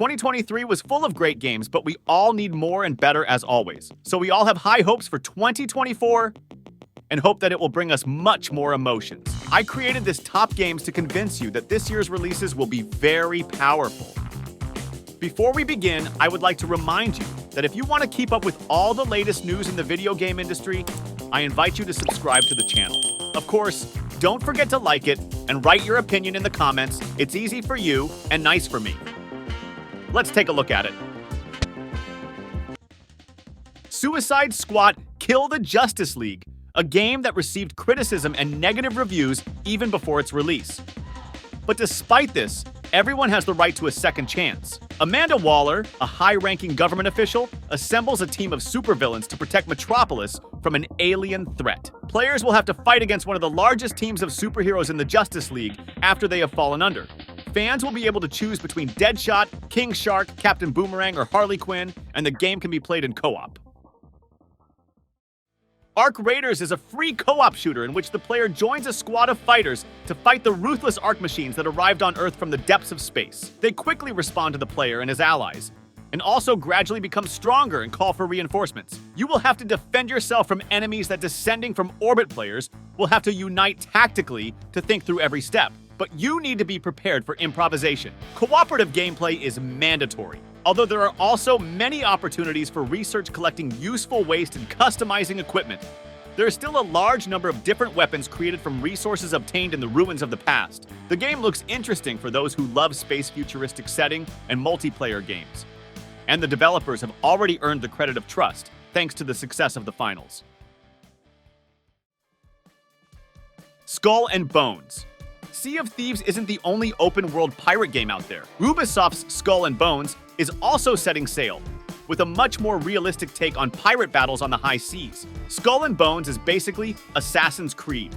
2023 was full of great games, but we all need more and better as always. So we all have high hopes for 2024 and hope that it will bring us much more emotions. I created this top games to convince you that this year's releases will be very powerful. Before we begin, I would like to remind you that if you want to keep up with all the latest news in the video game industry, I invite you to subscribe to the channel. Of course, don't forget to like it and write your opinion in the comments. It's easy for you and nice for me. Let's take a look at it. Suicide Squad Kill the Justice League, a game that received criticism and negative reviews even before its release. But despite this, everyone has the right to a second chance. Amanda Waller, a high-ranking government official, assembles a team of supervillains to protect Metropolis from an alien threat. Players will have to fight against one of the largest teams of superheroes in the Justice League after they have fallen under. Fans will be able to choose between Deadshot, King Shark, Captain Boomerang, or Harley Quinn, and the game can be played in co-op. Arc Raiders is a free co-op shooter in which the player joins a squad of fighters to fight the ruthless Arc machines that arrived on Earth from the depths of space. They quickly respond to the player and his allies, and also gradually become stronger and call for reinforcements. You will have to defend yourself from enemies that, descending from orbit players, will have to unite tactically to think through every step. But you need to be prepared for improvisation. Cooperative gameplay is mandatory. Although there are also many opportunities for research collecting useful waste and customizing equipment, there is still a large number of different weapons created from resources obtained in the ruins of the past. The game looks interesting for those who love space futuristic setting and multiplayer games. And the developers have already earned the credit of trust, thanks to the success of the finals. Skull and Bones. Sea of Thieves isn't the only open-world pirate game out there. Ubisoft's Skull and Bones is also setting sail, with a much more realistic take on pirate battles on the high seas. Skull and Bones is basically Assassin's Creed.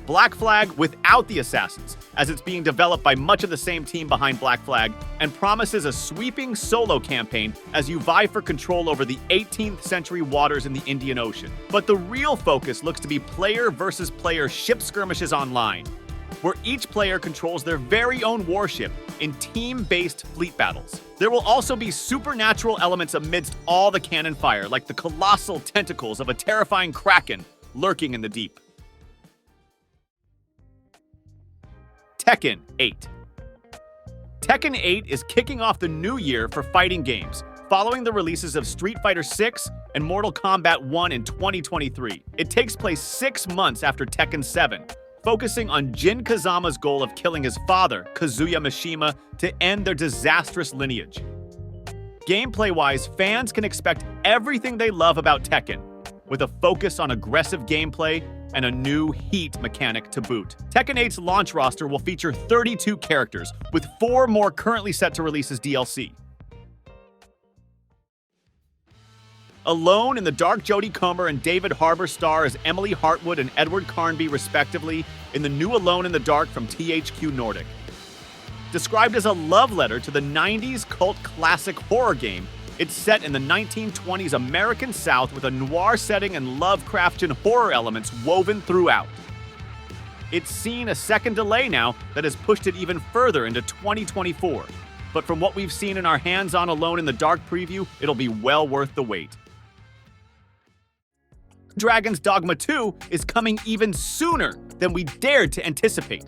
Black Flag without the assassins, as it's being developed by much of the same team behind Black Flag, and promises a sweeping solo campaign as you vie for control over the 18th century waters in the Indian Ocean. But the real focus looks to be player versus player ship skirmishes online, where each player controls their very own warship in team-based fleet battles. There will also be supernatural elements amidst all the cannon fire, like the colossal tentacles of a terrifying kraken lurking in the deep. Tekken 8. Tekken 8 is kicking off the new year for fighting games, following the releases of Street Fighter VI and Mortal Kombat 1 in 2023. It takes place 6 months after Tekken 7, focusing on Jin Kazama's goal of killing his father, Kazuya Mishima, to end their disastrous lineage. Gameplay-wise, fans can expect everything they love about Tekken, with a focus on aggressive gameplay and a new heat mechanic to boot. Tekken 8's launch roster will feature 32 characters, with 4 more currently set to release as DLC. Alone in the Dark, Jodie Comer and David Harbour star as Emily Hartwood and Edward Carnby, respectively, in the new Alone in the Dark from THQ Nordic. Described as a love letter to the 90s cult classic horror game, it's set in the 1920s American South with a noir setting and Lovecraftian horror elements woven throughout. It's seen a second delay now that has pushed it even further into 2024. But from what we've seen in our hands-on Alone in the Dark preview, it'll be well worth the wait. Dragon's Dogma 2 is coming even sooner than we dared to anticipate.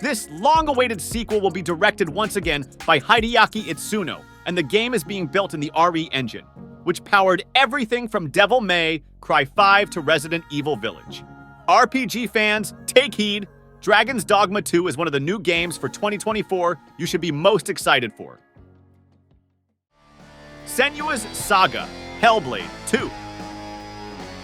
This long-awaited sequel will be directed once again by Hideaki Itsuno, and the game is being built in the RE engine, which powered everything from Devil May Cry 5 to Resident Evil Village. RPG fans, take heed. Dragon's Dogma 2 is one of the new games for 2024 you should be most excited for. Senua's Saga Hellblade 2.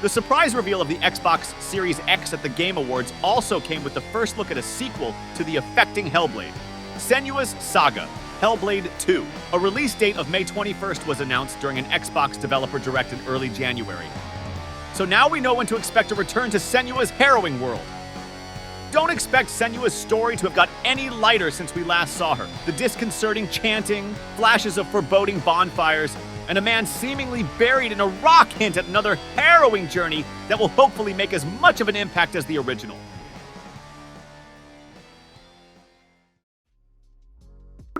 The surprise reveal of the Xbox Series X at the Game Awards also came with the first look at a sequel to the affecting Hellblade, Senua's Saga Hellblade 2. A release date of May 21st was announced during an Xbox Developer Direct in early January. So now we know when to expect a return to Senua's harrowing world. Don't expect Senua's story to have got any lighter since we last saw her. The disconcerting chanting, flashes of foreboding bonfires, and a man seemingly buried in a rock hint at another harrowing journey that will hopefully make as much of an impact as the original.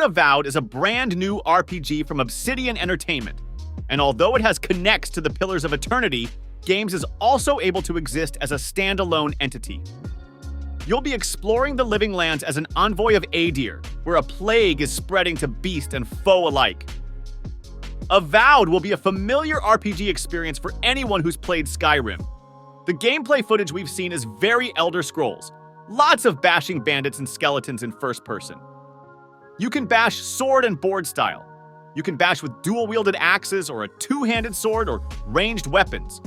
Avowed is a brand new RPG from Obsidian Entertainment, and although it has connects to the Pillars of Eternity, Games is also able to exist as a standalone entity. You'll be exploring the Living Lands as an envoy of Aedir, where a plague is spreading to beast and foe alike. Avowed will be a familiar RPG experience for anyone who's played Skyrim. The gameplay footage we've seen is very Elder Scrolls, lots of bashing bandits and skeletons in first person. You can bash sword and board style. You can bash with dual-wielded axes or a two-handed sword or ranged weapons.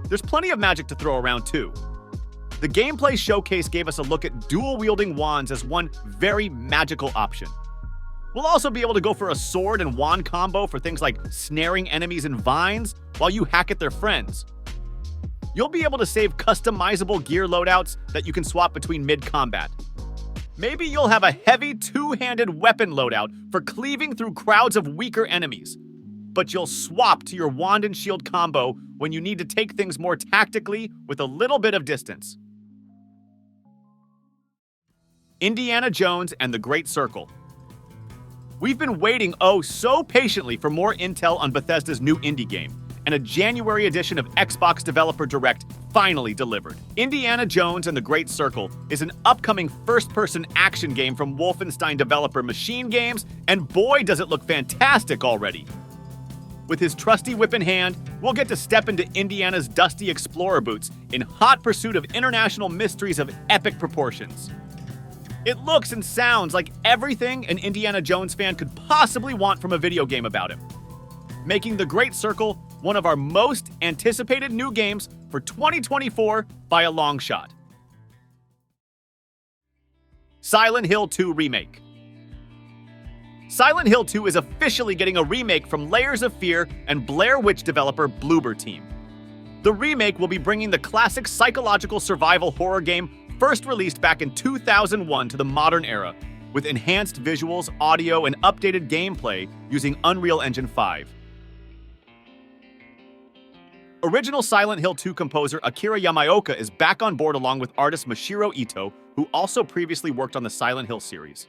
There's plenty of magic to throw around too. The gameplay showcase gave us a look at dual-wielding wands as one very magical option. We'll also be able to go for a sword and wand combo for things like snaring enemies in vines while you hack at their friends. You'll be able to save customizable gear loadouts that you can swap between mid-combat. Maybe you'll have a heavy two-handed weapon loadout for cleaving through crowds of weaker enemies, but you'll swap to your wand and shield combo when you need to take things more tactically with a little bit of distance. Indiana Jones and the Great Circle. We've been waiting so patiently for more intel on Bethesda's new indie game, and a January edition of Xbox Developer Direct finally delivered. Indiana Jones and the Great Circle is an upcoming first-person action game from Wolfenstein developer Machine Games, and boy does it look fantastic already. With his trusty whip in hand, we'll get to step into Indiana's dusty explorer boots in hot pursuit of international mysteries of epic proportions. It looks and sounds like everything an Indiana Jones fan could possibly want from a video game about him, making The Great Circle one of our most anticipated new games for 2024 by a long shot. Silent Hill 2 Remake. Silent Hill 2 is officially getting a remake from Layers of Fear and Blair Witch developer Bloober Team. The remake will be bringing the classic psychological survival horror game first released back in 2001 to the modern era, with enhanced visuals, audio, and updated gameplay using Unreal Engine 5. Original Silent Hill 2 composer Akira Yamaoka is back on board along with artist Mashiro Ito, who also previously worked on the Silent Hill series.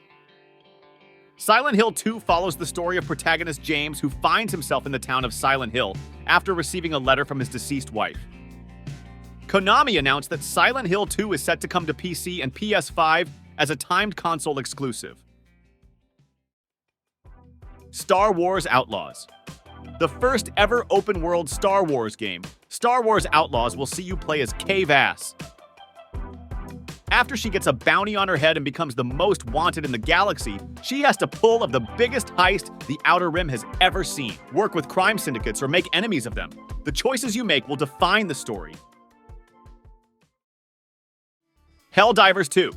Silent Hill 2 follows the story of protagonist James, who finds himself in the town of Silent Hill after receiving a letter from his deceased wife. Konami announced that Silent Hill 2 is set to come to PC and PS5 as a timed console exclusive. Star Wars Outlaws. The first ever open-world Star Wars game, Star Wars Outlaws will see you play as Kay Vass. After she gets a bounty on her head and becomes the most wanted in the galaxy, she has to pull of the biggest heist the Outer Rim has ever seen, work with crime syndicates or make enemies of them. The choices you make will define the story. Helldivers 2.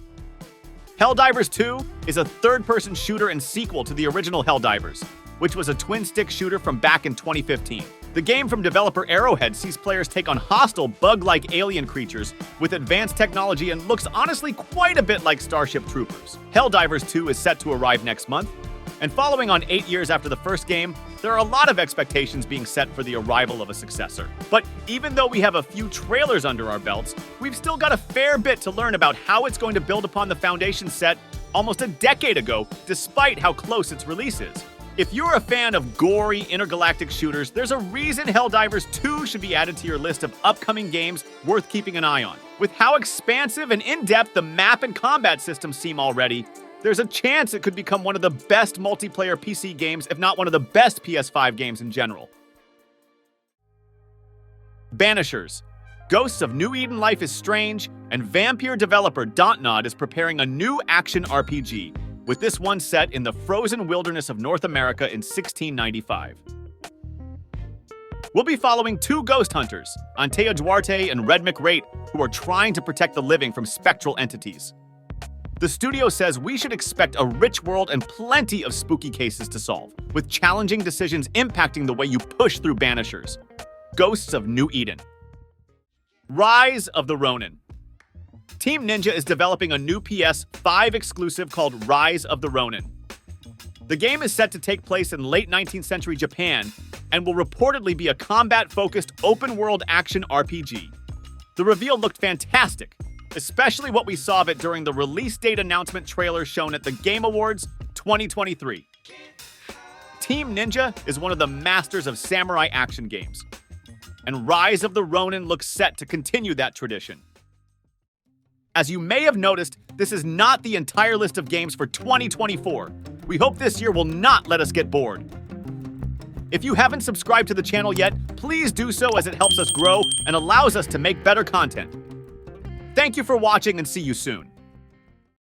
Helldivers 2 is a third-person shooter and sequel to the original Helldivers, which was a twin-stick shooter from back in 2015. The game from developer Arrowhead sees players take on hostile, bug-like alien creatures with advanced technology and looks honestly quite a bit like Starship Troopers. Helldivers 2 is set to arrive next month, and following on 8 years after the first game, there are a lot of expectations being set for the arrival of a successor. But even though we have a few trailers under our belts, we've still got a fair bit to learn about how it's going to build upon the foundation set almost a decade ago, despite how close its release is. If you're a fan of gory intergalactic shooters, there's a reason Helldivers 2 should be added to your list of upcoming games worth keeping an eye on. With how expansive and in-depth the map and combat systems seem already, there's a chance it could become one of the best multiplayer PC games, if not one of the best PS5 games in general. Banishers. Ghosts of New Eden Life is Strange, and Vampire developer Dontnod is preparing a new action RPG, with this one set in the frozen wilderness of North America in 1695. We'll be following two ghost hunters, Antea Duarte and Red McRate, who are trying to protect the living from spectral entities. The studio says we should expect a rich world and plenty of spooky cases to solve, with challenging decisions impacting the way you push through Banishers. Ghosts of New Eden. Rise of the Ronin. Team Ninja is developing a new PS5 exclusive called Rise of the Ronin. The game is set to take place in late 19th century Japan and will reportedly be a combat-focused open-world action RPG. The reveal looked fantastic, especially what we saw of it during the release date announcement trailer shown at the Game Awards 2023. Team Ninja is one of the masters of samurai action games, and Rise of the Ronin looks set to continue that tradition. As you may have noticed, this is not the entire list of games for 2024. We hope this year will not let us get bored. If you haven't subscribed to the channel yet, please do so as it helps us grow and allows us to make better content. Thank you for watching and see you soon.